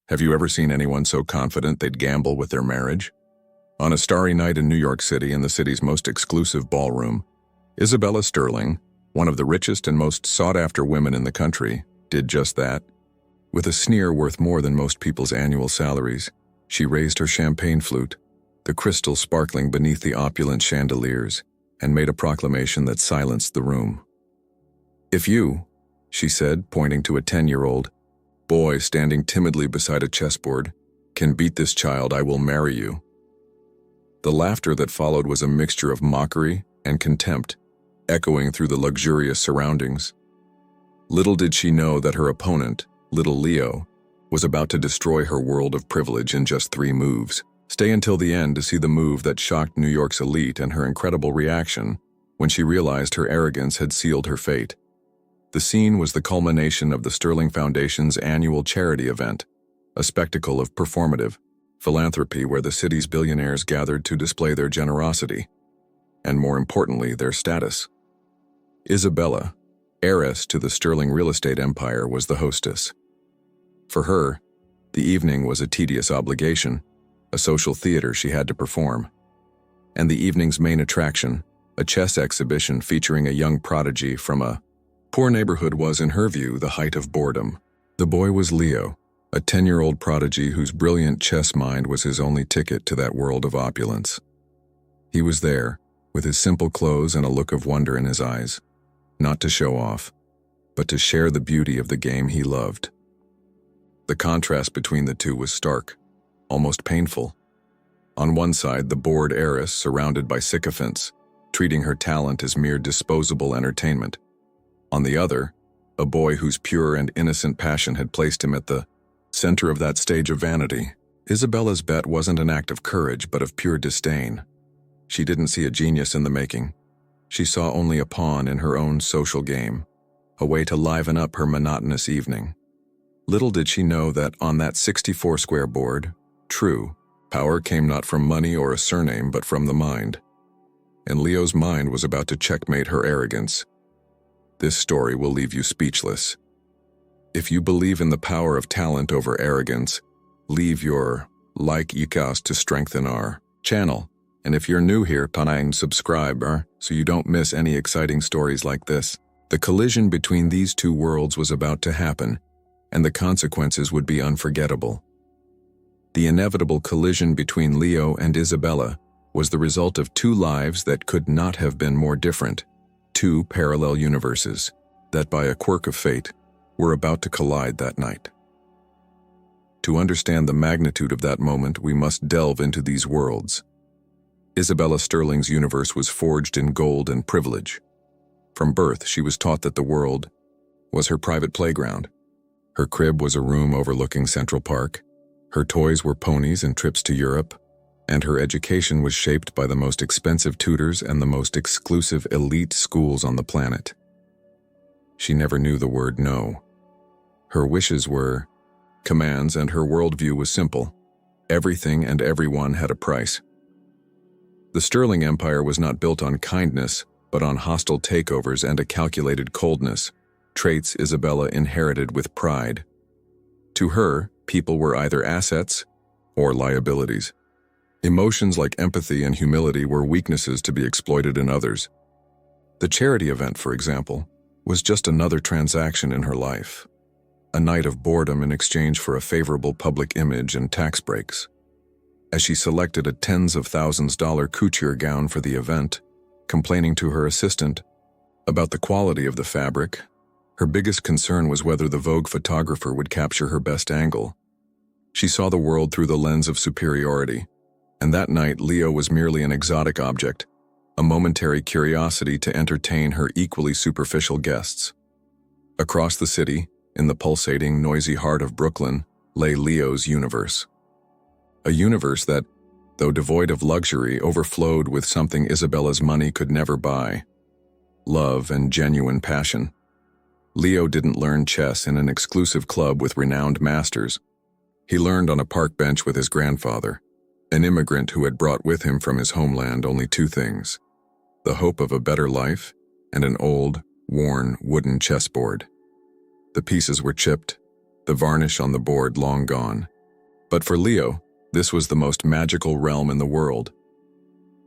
Have you ever seen anyone so confident they'd gamble with their marriage? On a starry night in New York City, in the city's most exclusive ballroom, Isabella Sterling, one of the richest and most sought-after women in the country, did just that. With a sneer worth more than most people's annual salaries, she raised her champagne flute, the crystal sparkling beneath the opulent chandeliers, and made a proclamation that silenced the room. "If you," she said, pointing to a 10-year-old boy standing timidly beside a chessboard, "can beat this child, I will marry you." The laughter that followed was a mixture of mockery and contempt, echoing through the luxurious surroundings. Little did she know that her opponent, little Leo, was about to destroy her world of privilege in just 3 moves. Stay until the end to see the move that shocked New York's elite and her incredible reaction when she realized her arrogance had sealed her fate. The scene was the culmination of the Sterling Foundation's annual charity event, a spectacle of performative philanthropy where the city's billionaires gathered to display their generosity, and more importantly, their status. Isabella, heiress to the Sterling real estate empire, was the hostess. For her, the evening was a tedious obligation, a social theater she had to perform. And the evening's main attraction, a chess exhibition featuring a young prodigy from a poor neighborhood, was, in her view, the height of boredom. The boy was Leo, a 10-year-old prodigy whose brilliant chess mind was his only ticket to that world of opulence. He was there, with his simple clothes and a look of wonder in his eyes, not to show off, but to share the beauty of the game he loved. The contrast between the two was stark, almost painful. On one side, the bored heiress surrounded by sycophants, treating her talent as mere disposable entertainment. On the other, a boy whose pure and innocent passion had placed him at the center of that stage of vanity. Isabella's bet wasn't an act of courage, but of pure disdain. She didn't see a genius in the making. She saw only a pawn in her own social game, a way to liven up her monotonous evening. Little did she know that on that 64-square board, true, power came not from money or a surname, but from the mind. And Leo's mind was about to checkmate her arrogance. This story will leave you speechless. If you believe in the power of talent over arrogance, leave your like icons to strengthen our channel. And if you're new here, subscribe so you don't miss any exciting stories like this. The collision between these two worlds was about to happen, and the consequences would be unforgettable. The inevitable collision between Leo and Isabella was the result of 2 lives that could not have been more different, 2 parallel universes that, by a quirk of fate, were about to collide that night. To understand the magnitude of that moment, we must delve into these worlds. Isabella Sterling's universe was forged in gold and privilege. From birth, she was taught that the world was her private playground. Her crib was a room overlooking Central Park. Her toys were ponies and trips to Europe, and her education was shaped by the most expensive tutors and the most exclusive elite schools on the planet. She never knew the word no. Her wishes were commands, and her worldview was simple. Everything and everyone had a price. The Sterling Empire was not built on kindness, but on hostile takeovers and a calculated coldness, traits Isabella inherited with pride. To her, people were either assets or liabilities. Emotions like empathy and humility were weaknesses to be exploited in others. The charity event, for example, was just another transaction in her life, a night of boredom in exchange for a favorable public image and tax breaks. As she selected a tens of thousands dollar couture gown for the event, complaining to her assistant about the quality of the fabric, her biggest concern was whether the Vogue photographer would capture her best angle. She saw the world through the lens of superiority, and that night Leo was merely an exotic object, a momentary curiosity to entertain her equally superficial guests. Across the city, in the pulsating, noisy heart of Brooklyn, lay Leo's universe. A universe that, though devoid of luxury, overflowed with something Isabella's money could never buy: love and genuine passion. Leo didn't learn chess in an exclusive club with renowned masters. He learned on a park bench with his grandfather, an immigrant who had brought with him from his homeland only 2 things: the hope of a better life and an old, worn wooden chessboard. The pieces were chipped, the varnish on the board long gone, But for Leo, this was the most magical realm in the world.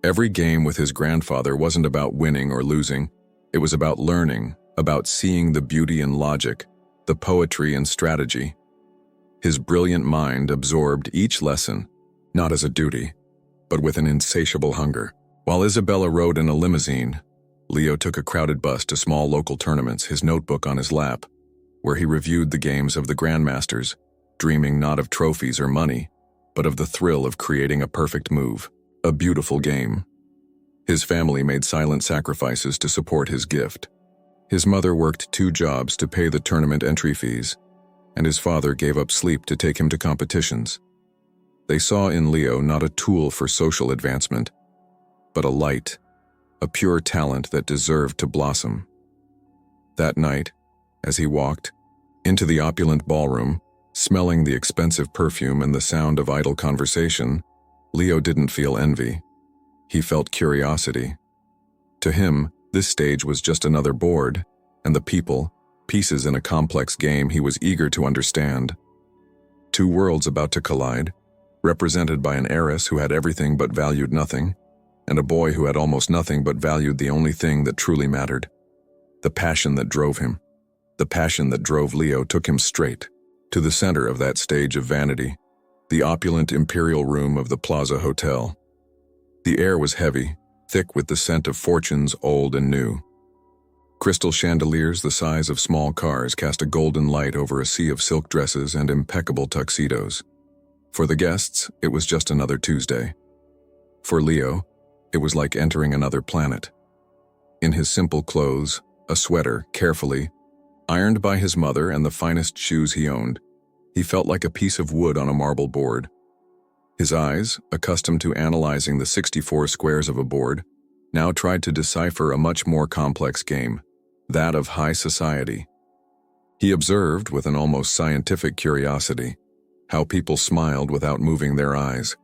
Every game with his grandfather wasn't about winning or losing. It was about learning, about seeing the beauty in logic, the poetry in strategy. His brilliant mind absorbed each lesson, not as a duty, but with an insatiable hunger. While Isabella rode in a limousine, Leo took a crowded bus to small local tournaments, his notebook on his lap, where he reviewed the games of the grandmasters, dreaming not of trophies or money, but of the thrill of creating a perfect move, a beautiful game. His family made silent sacrifices to support his gift. His mother worked 2 jobs to pay the tournament entry fees, and his father gave up sleep to take him to competitions. They saw in Leo not a tool for social advancement, but a light, a pure talent that deserved to blossom. That night, as he walked into the opulent ballroom, smelling the expensive perfume and the sound of idle conversation, Leo didn't feel envy. He felt curiosity. To him, this stage was just another board, and the people, pieces in a complex game he was eager to understand. 2 worlds about to collide, represented by an heiress who had everything but valued nothing, and a boy who had almost nothing but valued the only thing that truly mattered. The passion that drove him, the passion that drove Leo took him straight to the center of that stage of vanity, the opulent imperial room of the Plaza Hotel. The air was heavy, thick with the scent of fortunes old and new. Crystal chandeliers the size of small cars cast a golden light over a sea of silk dresses and impeccable tuxedos. For the guests, it was just another Tuesday. For Leo, it was like entering another planet. In his simple clothes, a sweater, carefully ironed by his mother, and the finest shoes he owned, he felt like a piece of wood on a marble board. His eyes, accustomed to analyzing the 64 squares of a board, now tried to decipher a much more complex game, that of high society. He observed, with an almost scientific curiosity, how people smiled without moving their eyes,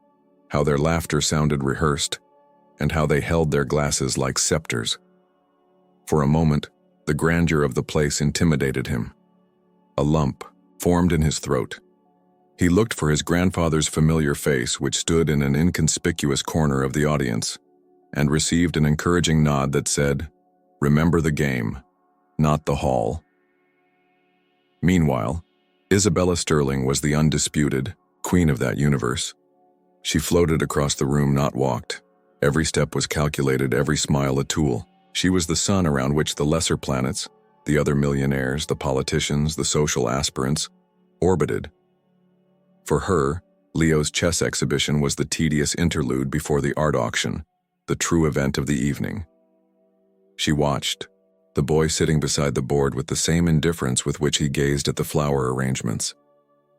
how their laughter sounded rehearsed, and how they held their glasses like scepters. For a moment, the grandeur of the place intimidated him. A lump formed in his throat. He looked for his grandfather's familiar face, which stood in an inconspicuous corner of the audience, and received an encouraging nod that said, "Remember the game, not the hall." Meanwhile, Isabella Sterling was the undisputed queen of that universe. She floated across the room, not walked. Every step was calculated, every smile a tool. She was the sun around which the lesser planets, the other millionaires, the politicians, the social aspirants, orbited. For her, Leo's chess exhibition was the tedious interlude before the art auction, the true event of the evening. She watched, the boy sitting beside the board with the same indifference with which he gazed at the flower arrangements.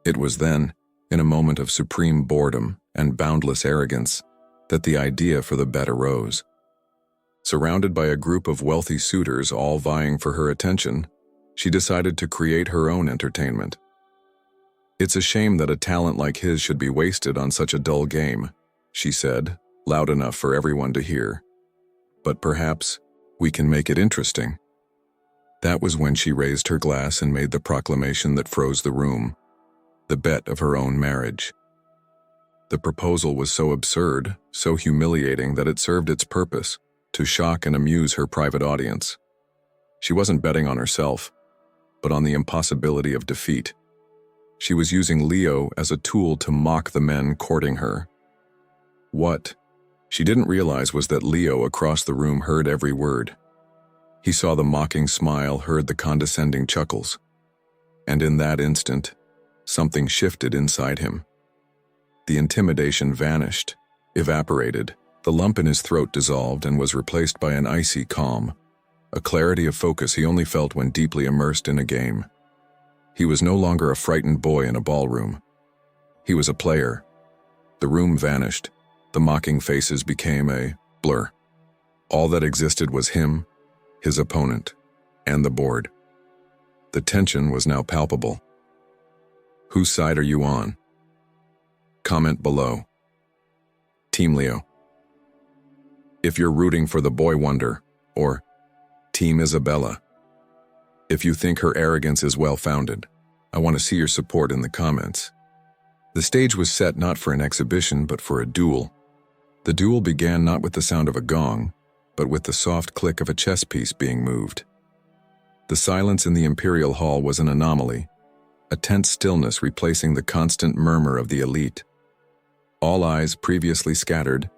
It was then, in a moment of supreme boredom and boundless arrogance, that the idea for the bet arose. Surrounded by a group of wealthy suitors all vying for her attention, she decided to create her own entertainment. "It's a shame that a talent like his should be wasted on such a dull game," she said, loud enough for everyone to hear. "But perhaps we can make it interesting." That was when she raised her glass and made the proclamation that froze the room, the bet of her own marriage. The proposal was so absurd, so humiliating that it served its purpose, to shock and amuse her private audience. She wasn't betting on herself, but on the impossibility of defeat. She was using Leo as a tool to mock the men courting her. What she didn't realize was that Leo across the room heard every word. He saw the mocking smile, heard the condescending chuckles. And in that instant, something shifted inside him. The intimidation vanished, evaporated. The lump in his throat dissolved and was replaced by an icy calm, a clarity of focus he only felt when deeply immersed in a game. He was no longer a frightened boy in a ballroom. He was a player. The room vanished. The mocking faces became a blur. All that existed was him, his opponent, and the board. The tension was now palpable. Whose side are you on? Comment below. Team Leo. If you're rooting for the boy wonder, or Team Isabella. If you think her arrogance is well-founded, I want to see your support in the comments. The stage was set not for an exhibition, but for a duel. The duel began not with the sound of a gong, but with the soft click of a chess piece being moved. The silence in the imperial hall was an anomaly, a tense stillness replacing the constant murmur of the elite. All eyes, previously scattered,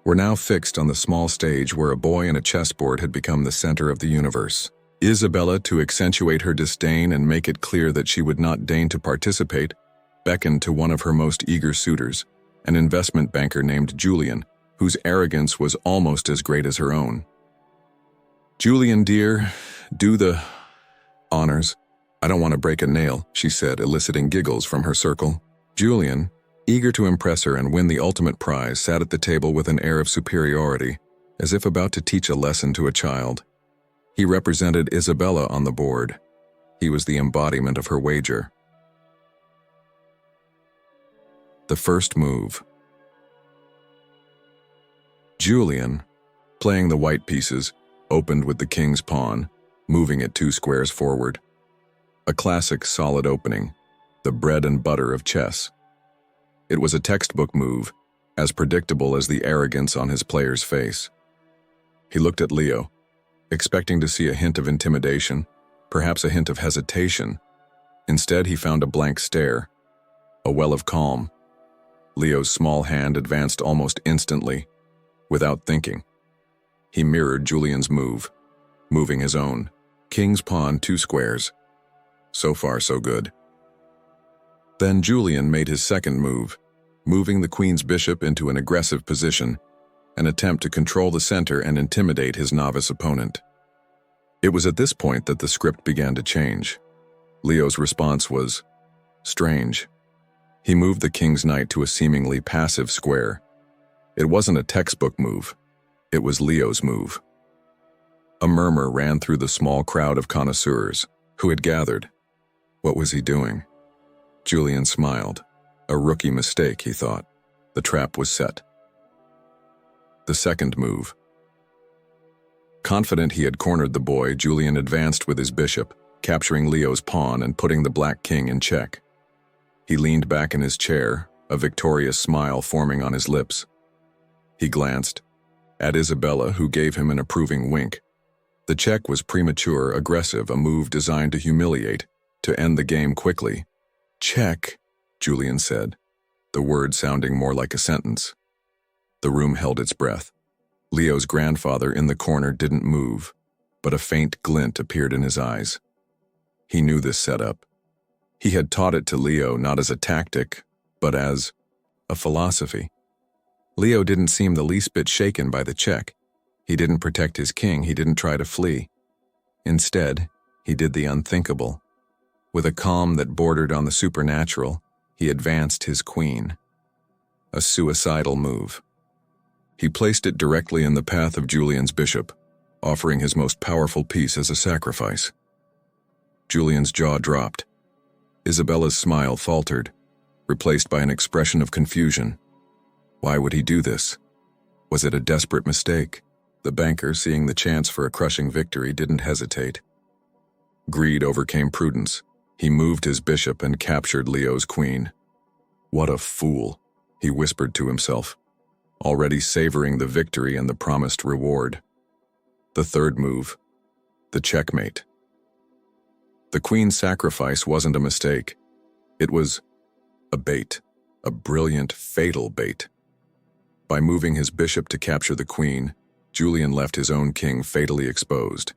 were now fixed on the small stage where a boy and a chessboard had become the center of the universe. Isabella, to accentuate her disdain and make it clear that she would not deign to participate, beckoned to one of her most eager suitors, an investment banker named Julian, whose arrogance was almost as great as her own. "Julian, dear, do the honors. I don't want to break a nail," she said, eliciting giggles from her circle. Julian, eager to impress her and win the ultimate prize, sat at the table with an air of superiority, as if about to teach a lesson to a child. He represented Isabella on the board. He was the embodiment of her wager. The first move. Julian, playing the white pieces, opened with the king's pawn, moving it 2 squares forward. A classic solid opening, the bread and butter of chess. It was a textbook move, as predictable as the arrogance on his player's face. He looked at Leo, expecting to see a hint of intimidation, perhaps a hint of hesitation. Instead, he found a blank stare, a well of calm. Leo's small hand advanced almost instantly, without thinking. He mirrored Julian's move, moving his own. King's pawn 2 squares. So far, so good. Then Julian made his second move, moving the queen's bishop into an aggressive position, an attempt to control the center and intimidate his novice opponent. It was at this point that the script began to change. Leo's response was strange. He moved the king's knight to a seemingly passive square. It wasn't a textbook move. It was Leo's move. A murmur ran through the small crowd of connoisseurs who had gathered. What was he doing? Julian smiled. A rookie mistake, he thought. The trap was set. The second move. Confident he had cornered the boy, Julian advanced with his bishop, capturing Leo's pawn and putting the black king in check. He leaned back in his chair, a victorious smile forming on his lips. He glanced at Isabella, who gave him an approving wink. The check was premature, aggressive, a move designed to humiliate, to end the game quickly. "Check," Julian said, the word sounding more like a sentence. The room held its breath. Leo's grandfather in the corner didn't move, but a faint glint appeared in his eyes. He knew this setup. He had taught it to Leo not as a tactic, but as a philosophy. Leo didn't seem the least bit shaken by the check. He didn't protect his king, he didn't try to flee. Instead, he did the unthinkable. With a calm that bordered on the supernatural, he advanced his queen. A suicidal move. He placed it directly in the path of Julian's bishop, offering his most powerful piece as a sacrifice. Julian's jaw dropped. Isabella's smile faltered, replaced by an expression of confusion. Why would he do this? Was it a desperate mistake? The banker, seeing the chance for a crushing victory, didn't hesitate. Greed overcame prudence. He moved his bishop and captured Leo's queen. What a fool, he whispered to himself, already savoring the victory and the promised reward. The third move, the checkmate. The queen's sacrifice wasn't a mistake. It was a bait, a brilliant, fatal bait. By moving his bishop to capture the queen, Julian left his own king fatally exposed.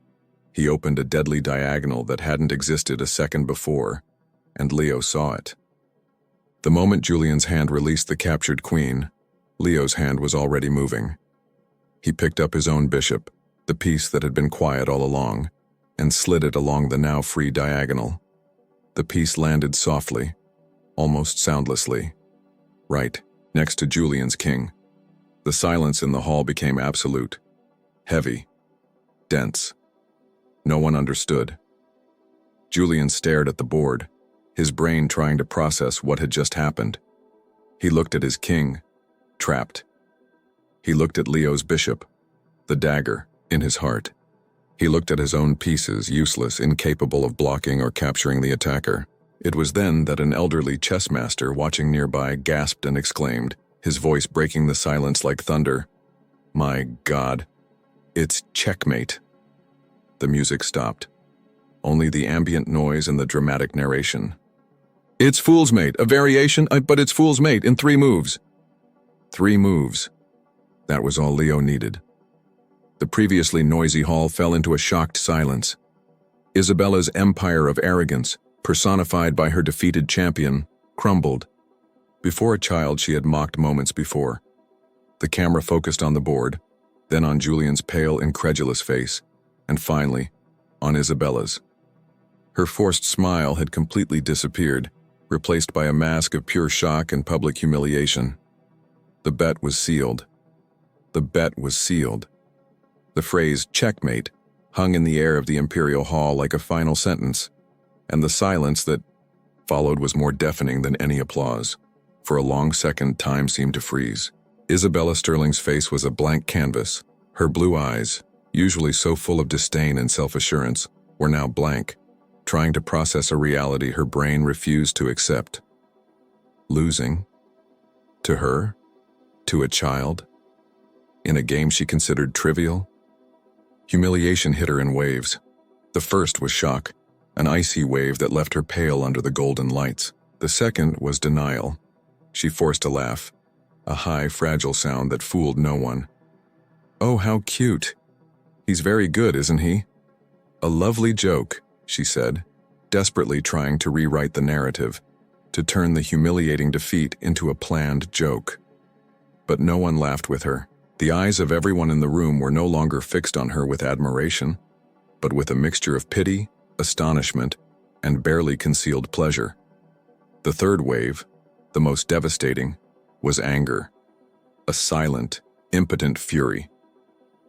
He opened a deadly diagonal that hadn't existed a second before, and Leo saw it. The moment Julian's hand released the captured queen, Leo's hand was already moving. He picked up his own bishop, the piece that had been quiet all along, and slid it along the now free diagonal. The piece landed softly, almost soundlessly, right next to Julian's king. The silence in the hall became absolute, heavy, dense. No one understood. Julian stared at the board, his brain trying to process what had just happened. He looked at his king, trapped. He looked at Leo's bishop, the dagger in his heart. He looked at his own pieces, useless, incapable of blocking or capturing the attacker. It was then that an elderly chess master watching nearby gasped and exclaimed, his voice breaking the silence like thunder, "My God, it's checkmate." The music stopped. Only the ambient noise and the dramatic narration. "It's fool's mate, a variation, but it's fool's mate in 3 moves." 3 moves. That was all Leo needed. The previously noisy hall fell into a shocked silence. Isabella's empire of arrogance, personified by her defeated champion, crumbled. Before a child she had mocked moments before. The camera focused on the board, then on Julian's pale, incredulous face, and finally, on Isabella's. Her forced smile had completely disappeared, replaced by a mask of pure shock and public humiliation. The bet was sealed. The bet was sealed. The phrase checkmate hung in the air of the Imperial Hall like a final sentence, and the silence that followed was more deafening than any applause. For a long second, time seemed to freeze. Isabella Sterling's face was a blank canvas. Her blue eyes, usually so full of disdain and self-assurance, were now blank, trying to process a reality her brain refused to accept. Losing? To her? To a child? In a game she considered trivial? Humiliation hit her in waves. The first was shock, an icy wave that left her pale under the golden lights. The second was denial. She forced a laugh, a high, fragile sound that fooled no one. "Oh, how cute. He's very good, isn't he?" "A lovely joke," she said, desperately trying to rewrite the narrative, to turn the humiliating defeat into a planned joke. But no one laughed with her. The eyes of everyone in the room were no longer fixed on her with admiration, but with a mixture of pity, astonishment, and barely concealed pleasure. The third wave, the most devastating, was anger. A silent, impotent fury.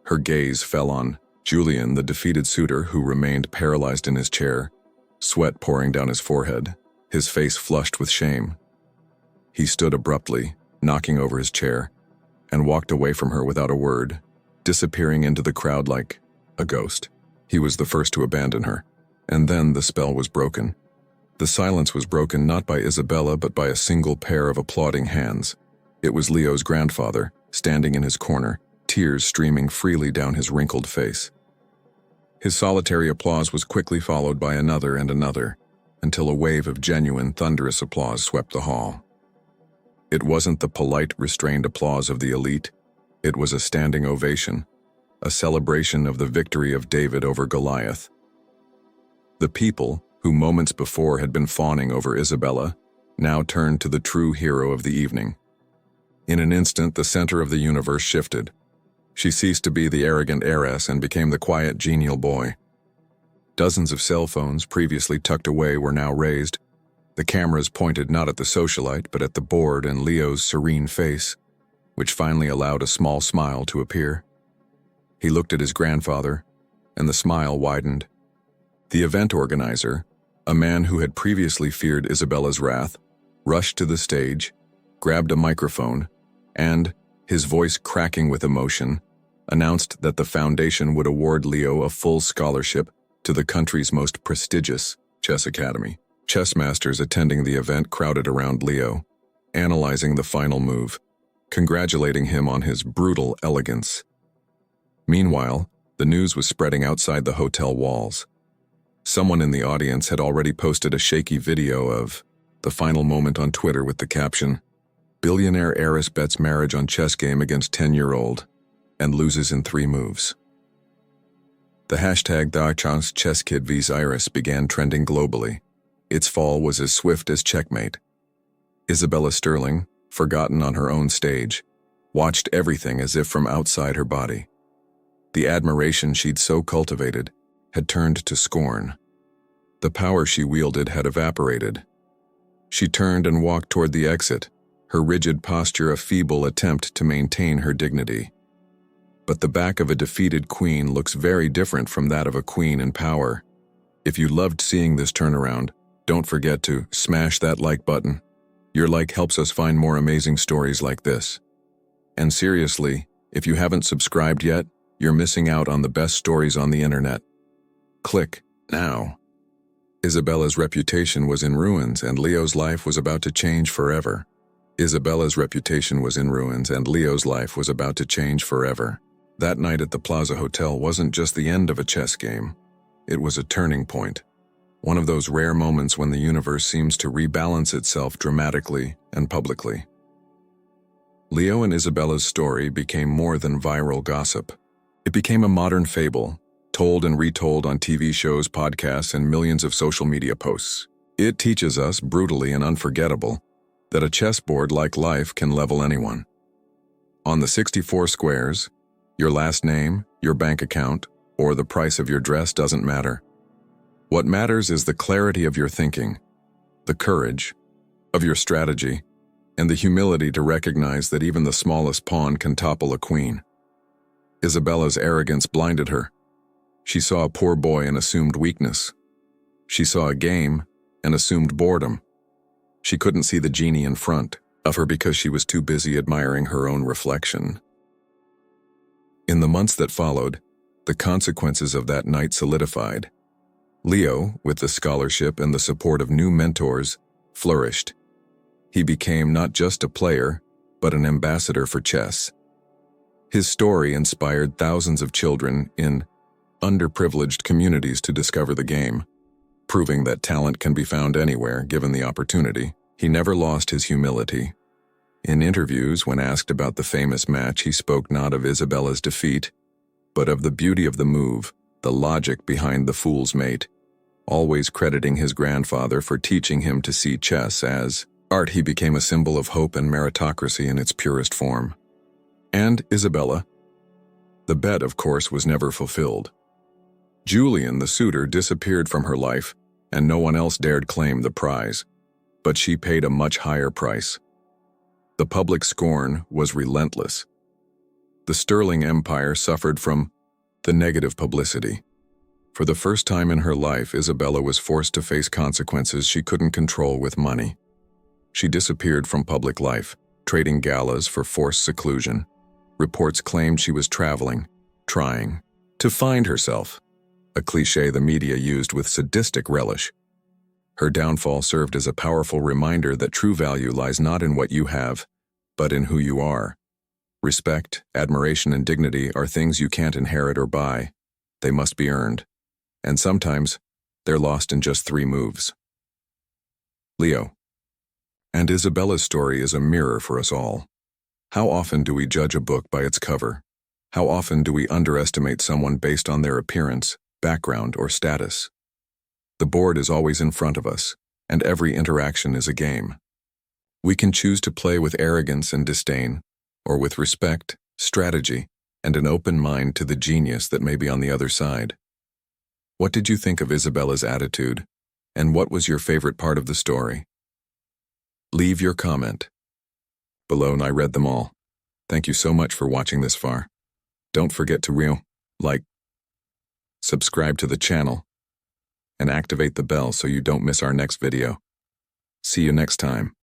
Her gaze fell on Julian, the defeated suitor who remained paralyzed in his chair, sweat pouring down his forehead, his face flushed with shame. He stood abruptly, knocking over his chair, and walked away from her without a word, disappearing into the crowd like a ghost. He was the first to abandon her, and then the spell was broken. The silence was broken not by Isabella but by a single pair of applauding hands. It was Leo's grandfather, standing in his corner, tears streaming freely down his wrinkled face. His solitary applause was quickly followed by another and another, until a wave of genuine, thunderous applause swept the hall. It wasn't the polite, restrained applause of the elite. It was a standing ovation, a celebration of the victory of David over Goliath. The people, who moments before had been fawning over Isabella, now turned to the true hero of the evening. In an instant, the center of the universe shifted. She ceased to be the arrogant heiress and became the quiet, genial boy. Dozens of cell phones previously tucked away were now raised. The cameras pointed not at the socialite, but at the board and Leo's serene face, which finally allowed a small smile to appear. He looked at his grandfather, and the smile widened. The event organizer, a man who had previously feared Isabella's wrath, rushed to the stage, grabbed a microphone, and, his voice cracking with emotion, announced that the foundation would award Leo a full scholarship to the country's most prestigious chess academy. Chess masters attending the event crowded around Leo, analyzing the final move, congratulating him on his brutal elegance. Meanwhile, the news was spreading outside the hotel walls. Someone in the audience had already posted a shaky video of the final moment on Twitter with the caption, "Billionaire heiress bets marriage on chess game against 10-year-old and loses in 3 moves." The hashtag #TheChance Chess Kid vs Heiress began trending globally. Its fall was as swift as checkmate. Isabella Sterling, forgotten on her own stage, watched everything as if from outside her body. The admiration she'd so cultivated had turned to scorn. The power she wielded had evaporated. She turned and walked toward the exit, her rigid posture a feeble attempt to maintain her dignity. But the back of a defeated queen looks very different from that of a queen in power. If you loved seeing this turnaround, don't forget to smash that like button. Your like helps us find more amazing stories like this. And seriously, if you haven't subscribed yet, you're missing out on the best stories on the internet. Click now. Isabella's reputation was in ruins and Leo's life was about to change forever. Isabella's reputation was in ruins and Leo's life was about to change forever. That night at the Plaza Hotel wasn't just the end of a chess game. It was a turning point. One of those rare moments when the universe seems to rebalance itself dramatically and publicly. Leo and Isabella's story became more than viral gossip. It became a modern fable, told and retold on TV shows, podcasts, and millions of social media posts. It teaches us, brutally and unforgettable, that a chessboard like life can level anyone. On the 64 squares, your last name, your bank account, or the price of your dress doesn't matter. What matters is the clarity of your thinking, the courage of your strategy, and the humility to recognize that even the smallest pawn can topple a queen. Isabella's arrogance blinded her. She saw a poor boy and assumed weakness. She saw a game and assumed boredom. She couldn't see the genie in front of her because she was too busy admiring her own reflection. In the months that followed, the consequences of that night solidified. Leo, with the scholarship and the support of new mentors, flourished. He became not just a player, but an ambassador for chess. His story inspired thousands of children in underprivileged communities to discover the game, proving that talent can be found anywhere given the opportunity. He never lost his humility. In interviews, when asked about the famous match, he spoke not of Isabella's defeat, but of the beauty of the move, the logic behind the fool's mate, always crediting his grandfather for teaching him to see chess as art. He became a symbol of hope and meritocracy in its purest form. And Isabella? The bet, of course, was never fulfilled. Julian, the suitor, disappeared from her life, and no one else dared claim the prize. But she paid a much higher price. The public scorn was relentless. The Sterling Empire suffered from the negative publicity. For the first time in her life, Isabella was forced to face consequences she couldn't control with money. She disappeared from public life, trading galas for forced seclusion. Reports claimed she was traveling, trying to find herself, a cliché the media used with sadistic relish. Her downfall served as a powerful reminder that true value lies not in what you have, but in who you are. Respect, admiration, and dignity are things you can't inherit or buy. They must be earned. And sometimes, they're lost in just 3 moves. Leo. And Isabella's story is a mirror for us all. How often do we judge a book by its cover? How often do we underestimate someone based on their appearance, background, or status? The board is always in front of us, and every interaction is a game. We can choose to play with arrogance and disdain, or with respect, strategy, and an open mind to the genius that may be on the other side. What did you think of Isabella's attitude, and what was your favorite part of the story? Leave your comment below, and I read them all. Thank you so much for watching this far. Don't forget to like, subscribe to the channel, and activate the bell so you don't miss our next video. See you next time.